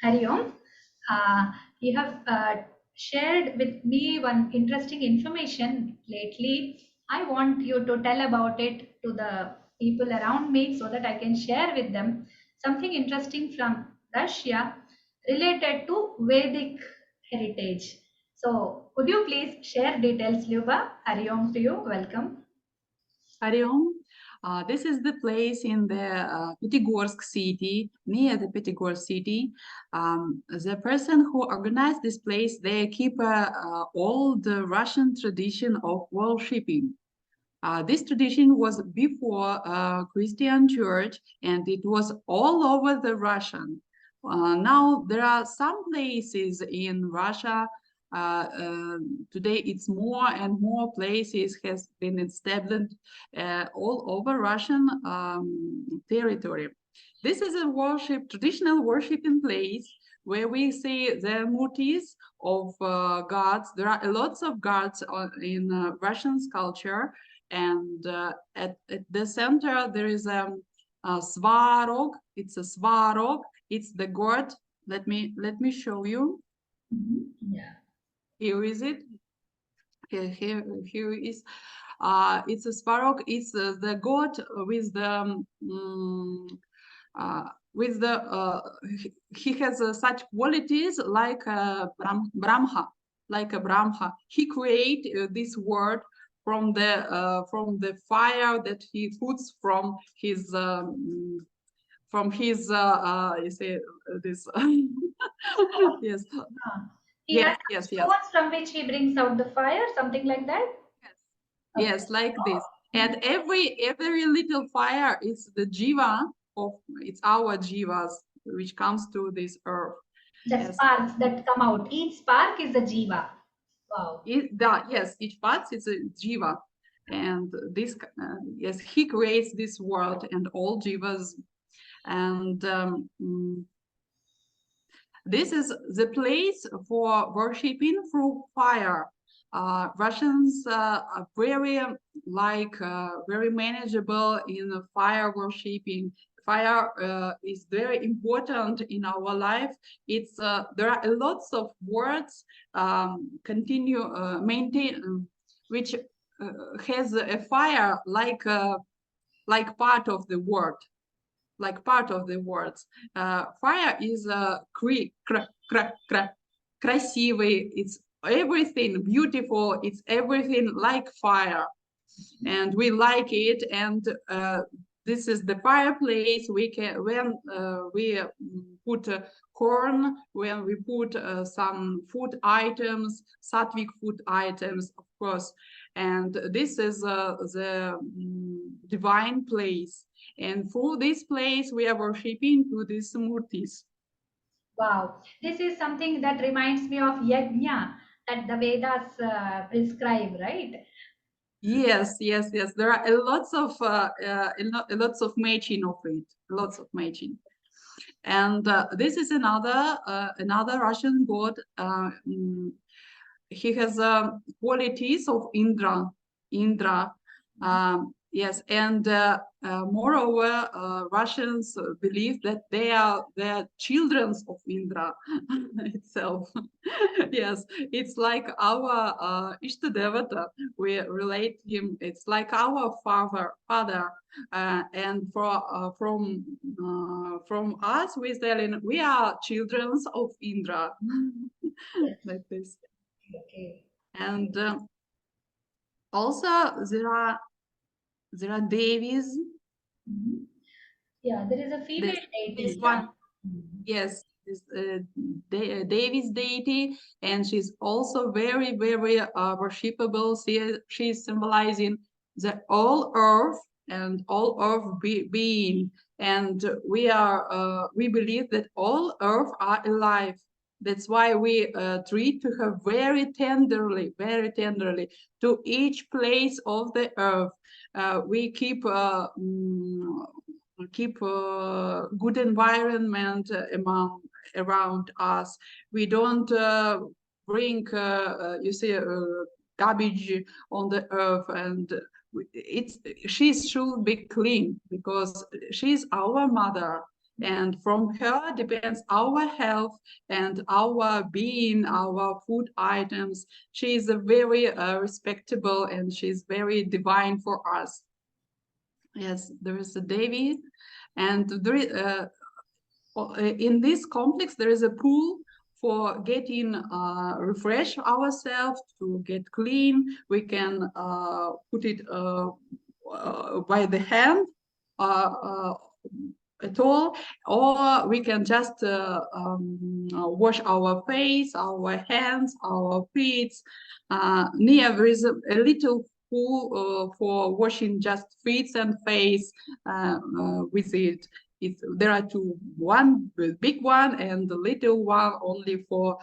Hari Om. You have shared with me one interesting information lately. I want you to tell about it to the people around me so that I can share with them something interesting from Russia related to Vedic heritage. So, could you please share details, Luba? Hari Om to you. Welcome. Ariom. This is the place in the Pyatigorsk city, near the Pyatigorsk city. The person who organized this place, they keep old Russian tradition of worshipping. This tradition was before Christian church, and it was all over the Russian. Now there are some places in Russia. Today, it's more and more places has been established all over Russian territory. This is a traditional worshiping place where we see the murtis of gods. There are lots of gods in Russian culture, and at the center there is a svarog. It's a svarog. It's the god. Let me show you. Yeah. Here is it. Here is. It's a svarog. It's the god with the he has such qualities like Brahma, like a Brahma. He created this world from the fire that he puts from his you say this yes He has yes stones from which he brings out the fire, something like that. yes like this. And every little fire is the jiva of it's our jivas which comes to this earth. The sparks that come out. Each spark is a jiva. Wow. Yes, each part is a jiva, and this yes, he creates this world and all jivas, and this is the place for worshipping through fire. Russians are very very manageable in fire worshipping. Fire is very important in our life. It's there are lots of words maintain which has a fire like part of the word, like part of the words. Fire is красивый. It's everything beautiful. It's everything like fire, and we like it. And this is the fireplace. We can when we put corn, when we put some food items, sattvic food items, of course. And this is the divine place. And through this place, we are worshipping to these murtis. Wow. This is something that reminds me of yajna that the Vedas prescribe, right? Yes. There are lots of matching of it, lots of matching. And this is another Russian god. He has qualities of Indra. Yes, and moreover, Russians believe that they are children of Indra itself. Yes, it's like our Ishtadevata. We relate him. It's like our father, and from us, we telling we are children of Indra, like this. Okay. And also there are devis. Yeah, there is a female This deity. one, yes, is Devi's deity, and she's also very worshipable. She's symbolizing the all earth and all earth being, and we believe that all earth are alive. That's why we treat to her very tenderly to each place of the earth. We keep good environment around us. We don't bring you see garbage on the earth, and she should be clean because she's our mother, And from her depends our health and our being, our food items. She is a very respectable, and she's very divine for us. Yes, there is a Devi, and there is, in this complex there is a pool for getting refresh ourselves, to get clean. We can put it by the hand uh, at all, or we can just wash our face, our hands, our feet. Near there is a little pool for washing just feet and face with it. There are two, one big one and the little one only for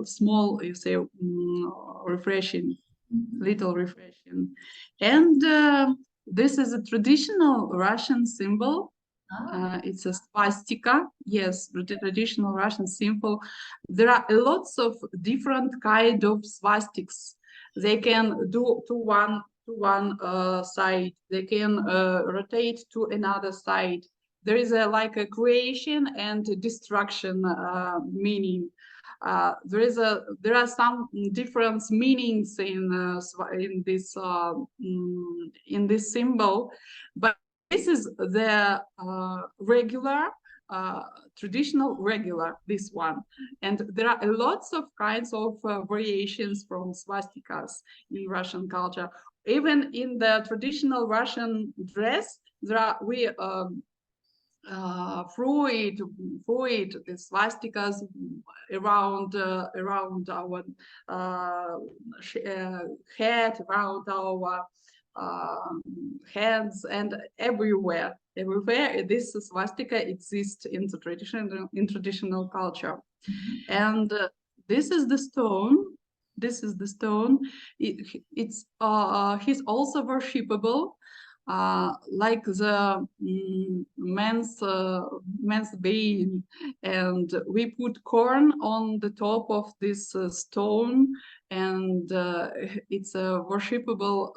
small, you say, refreshing, little refreshing. And this is a traditional Russian symbol. It's a swastika. Yes, the traditional Russian symbol. There are lots of different kind of swastiks. They can do to one side. They can rotate to another side. There is like a creation and destruction meaning. There are some different meanings in this symbol, but this is the regular, traditional regular, this one. And there are lots of kinds of variations from swastikas in Russian culture. Even in the traditional Russian dress, we fruit, the swastikas around our head, around our hands, and everywhere. This swastika exists in the traditional culture. And this is the stone. This is the stone. He's also worshipable, like the man's being, and we put corn on the top of this stone, and it's a worshipable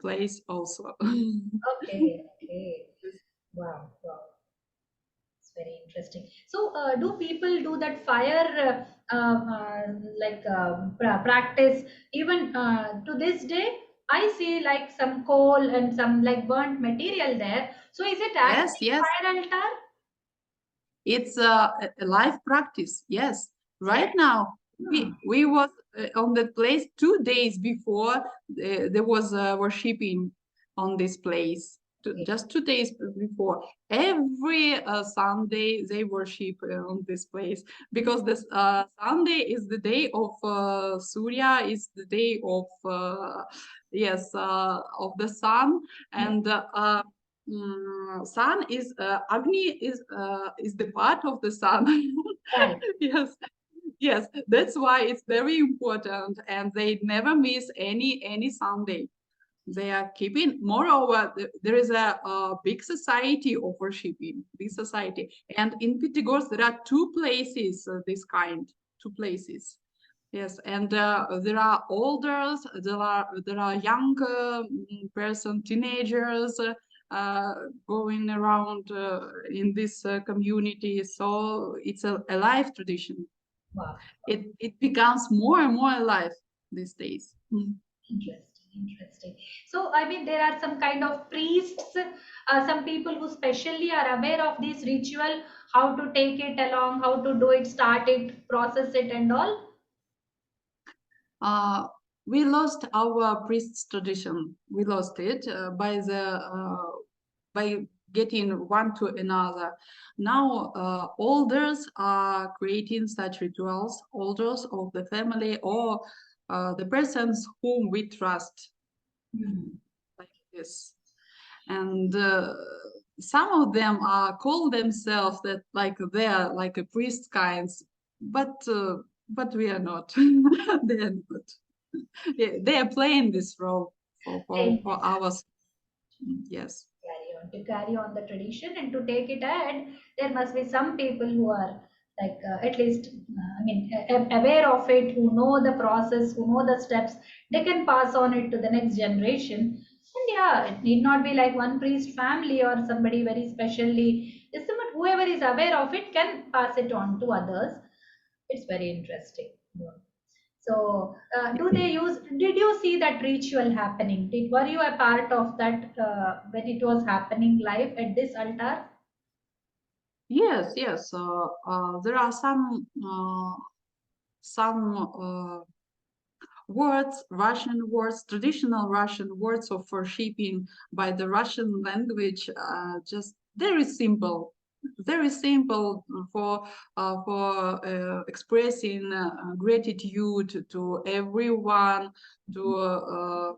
place also. Okay, okay. Wow, wow. It's very interesting. So, do people do that fire practice even to this day? I see like some coal and some like burnt material there. So, is it Yes, actually yes. fire altar? It's a live practice. Yes, Yes. right now Hmm. we was on that place 2 days before there was worshipping on this place. Okay. Just 2 days before, every Sunday they worship on this place, because this Sunday is the day of Surya, is the day of yes, of the sun, Yeah. and sun is Agni is the part of the sun. Right. Yes, yes, that's why it's very important, and they never miss any Sunday. They are keeping. Moreover, there is a big society of worshiping, big society, and in Pyatigorsk there are two places this kind, two places. Yes, and there are elders, there are young person, teenagers going around in this community. So it's a life tradition. Wow. It becomes more and more alive these days. Interesting, interesting. So, I mean, there are some kind of priests, some people who specially are aware of this ritual, how to take it along, how to do it, start it, process it, and all. Uh, we lost our priest's tradition. We lost it by getting one to another. Now, elders are creating such rituals, elders of the family, or the persons whom we trust, Hmm. like this. And some of them are call themselves that like they're like a priest kinds, but we are not. They are not. Yeah, they are playing this role for ours. Yes. Carry on the tradition and to take it ahead, there must be some people who are like at least I mean aware of it, who know the process, who know the steps. They can pass on it to the next generation. And yeah, it need not be like one priest family or somebody very specially. It's about whoever is aware of it can pass it on to others. It's very interesting. Yeah. So, do they use? Did you see that ritual happening? Were you a part of that when it was happening live at this altar? Yes, yes. There are some words, Russian words, traditional Russian words of worshipping by the Russian language, just very simple for expressing gratitude to everyone, to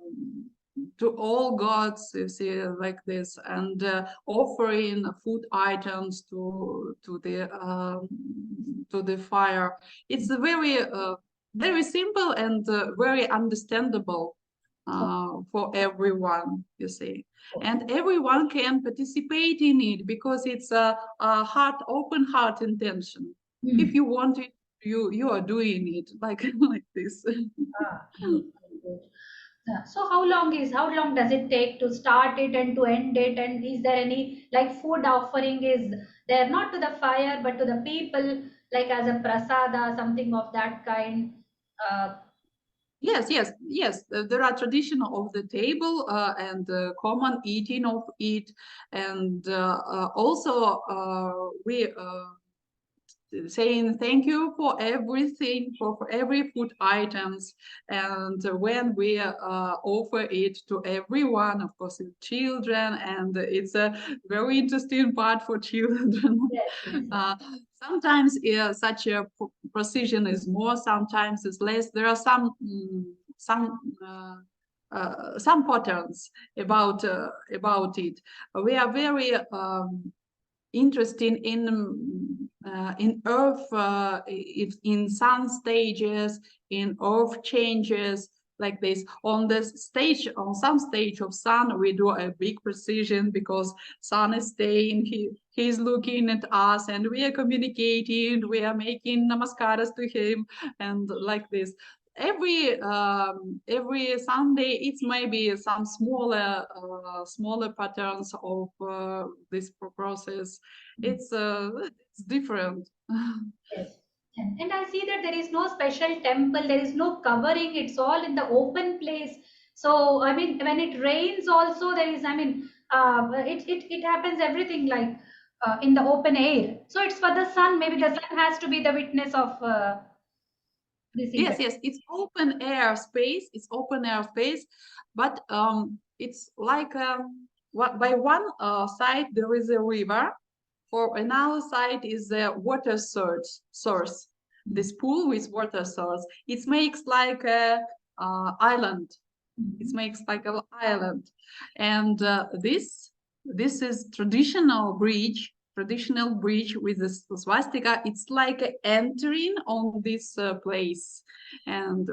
to all gods, you see, like this, and offering food items to the fire. It's a very simple and very understandable for everyone, you see. And everyone can participate in it because it's a open heart intention. If Hmm. you want it, you are doing it like like this. Ah, good, good, good. So how long does it take to start it and to end it? And is there any like food offering is there not to the fire but to the people like as a prasada, something of that kind? Uh, Yes, yes, yes. There are tradition of the table and common eating of it, and also we saying thank you for everything, for every food items, and when we offer it to everyone, of course, children, and it's a very interesting part for children. yes, yes, yes. uh, Sometimes such a precision is more, sometimes it's less. There are some patterns about it. We are very interesting in earth, in sun stages, in earth changes, like this. On some stage of sun we do a big precision because sun is staying, he's looking at us and we are communicating, we are making namaskaras to him, and like this. Every Sunday it's maybe some smaller patterns of this process. It's different. Yes. And I see that there is no special temple, there is no covering, it's all in the open place. So, I mean, when it rains, also, there is, I mean, it happens everything like in the open air. So, it's for the sun, maybe the sun has to be the witness of this Yes, event. yes, it's open air space. It's open air space, but it's like by one side there is a river, for another side is a water source. This pool with water source. It makes like a island. It Mhm. makes like an island, and this is traditional bridge with the swastika. It's like entering on this place, and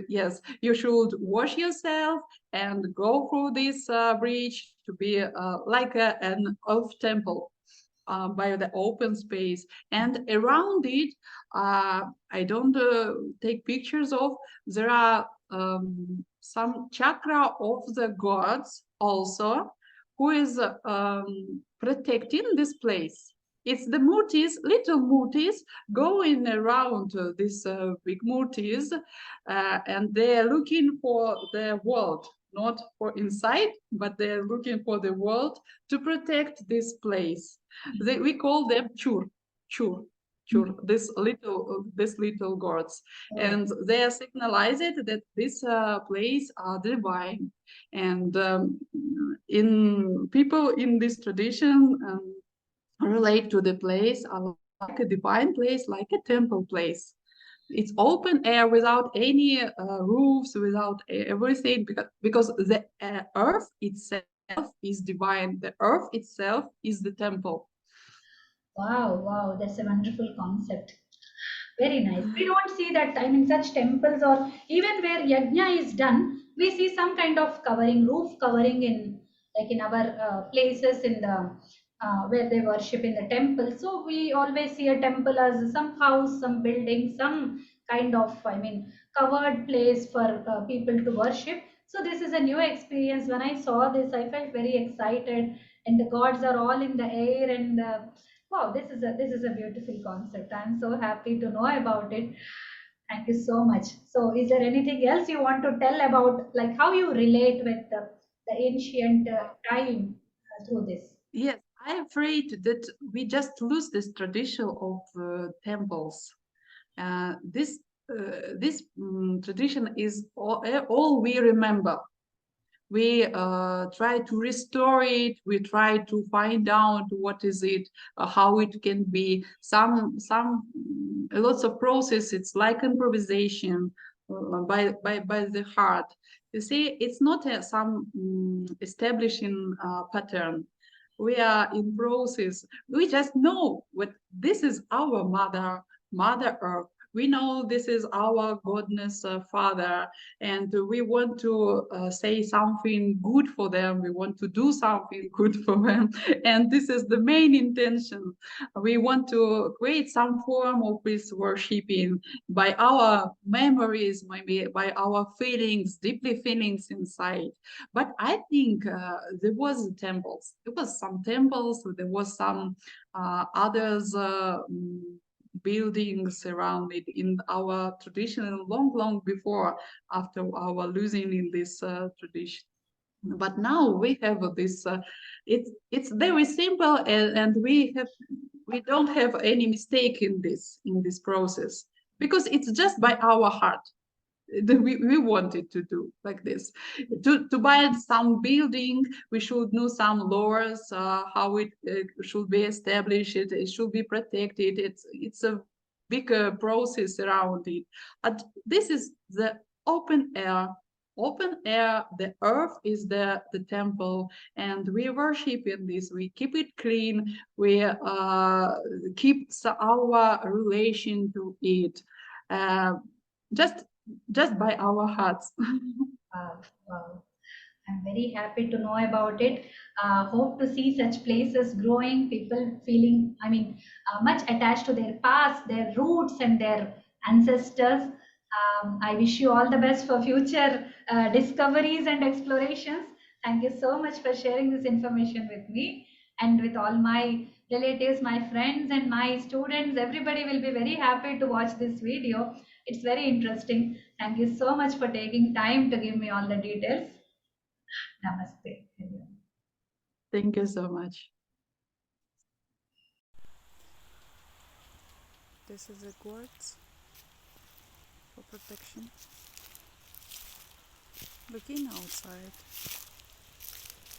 yes, you should wash yourself and go through this bridge to be like an off temple by the open space, and around it I don't take pictures of, there are some chakra of the gods also, who is protecting this place. It's the murtis, little murtis, going around these big murtis, and they're looking for the world, not for inside, but they're looking for the world to protect this place. We call them chur, chur. This little gods, Oh, and they are signalized that this place are divine, and in people in this tradition relate to the place like a divine place, like a temple place. It's open air without any roofs, without everything, because the earth itself is divine. The earth itself is the temple. wow, wow, that's a wonderful concept. Very nice. We don't see that, I mean, such temples or even where yajna is done, we see some kind of covering, roof covering in like in our places in the where they worship in the temple. So we always see a temple as some house, some building, some kind of, I mean, covered place for people to worship. So this is a new experience. When I saw this, I felt very excited, and the gods are all in the air. And wow, this is a beautiful concept. I'm so happy to know about it. Thank you so much. So, is there anything else you want to tell about, like how you relate with the ancient time through this? Yes, I'm afraid that we just lose this tradition of temples. This tradition is all we remember. We try to restore it. We try to find out what is it, how it can be. Lots of process. It's like improvisation by the heart. You see, it's not some establishing pattern. We are in process. We just know what this is our Mother Earth. We know this is our godness Father, and we want to say something good for them. We want to do something good for them, and this is the main intention. We want to create some form of this worshiping by our memories, maybe by our feelings, deeply feelings inside. But I think there was temples. There was some temples. There was some others. Buildings surrounded in our tradition long before after our losing in this tradition. But now we have this it's very simple, and we don't have any mistake in this process, because it's just by our heart that we wanted to do like this. To buy some building, we should know some laws, how it should be established. It should be protected. It's a bigger process around it. And this is the open air. Open air, the earth is the temple, and we worship in this. We keep it clean. We keep our relation to it. Uh, just just by our hearts. Wow. I'm very happy to know about it. Hope to see such places growing, people feeling, much attached to their past, their roots, and their ancestors. I wish you all the best for future discoveries and explorations. Thank you so much for sharing this information with me and with all my relatives, my friends, and my students. Everybody will be very happy to watch this video. It's very interesting. Thank you so much for taking time to give me all the details. Namaste, everyone. Thank you so much. This is a quartz for protection. Looking outside,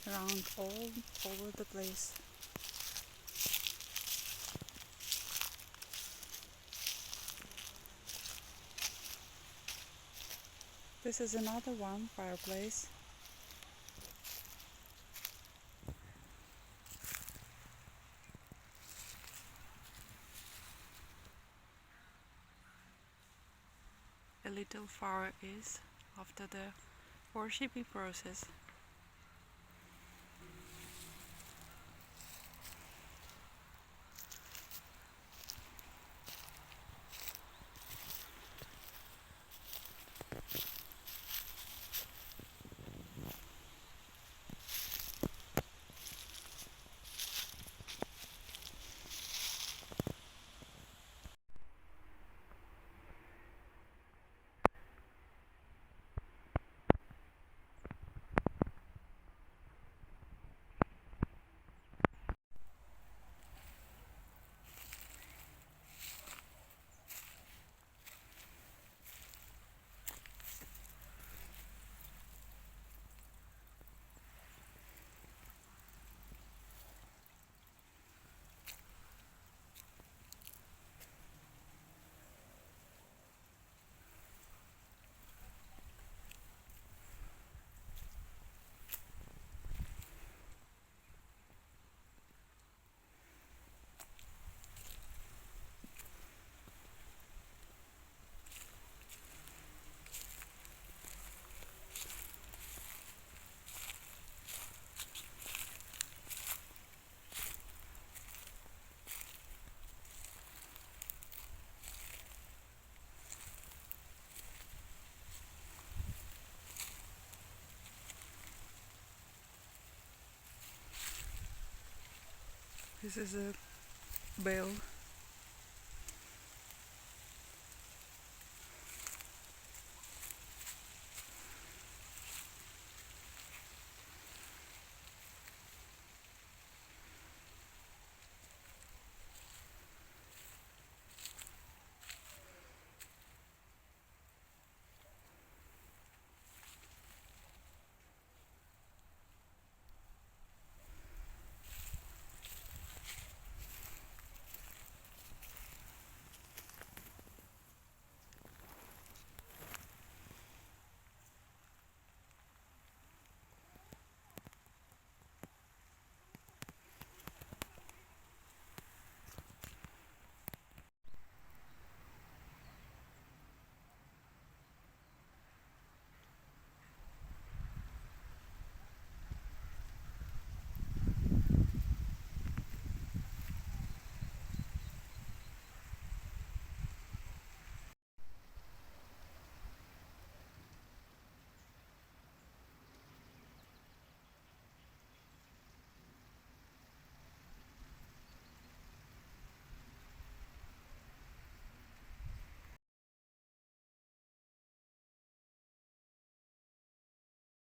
around all over the place. This is another one, Fireplace. A little far is after the worshiping process. This is a bell.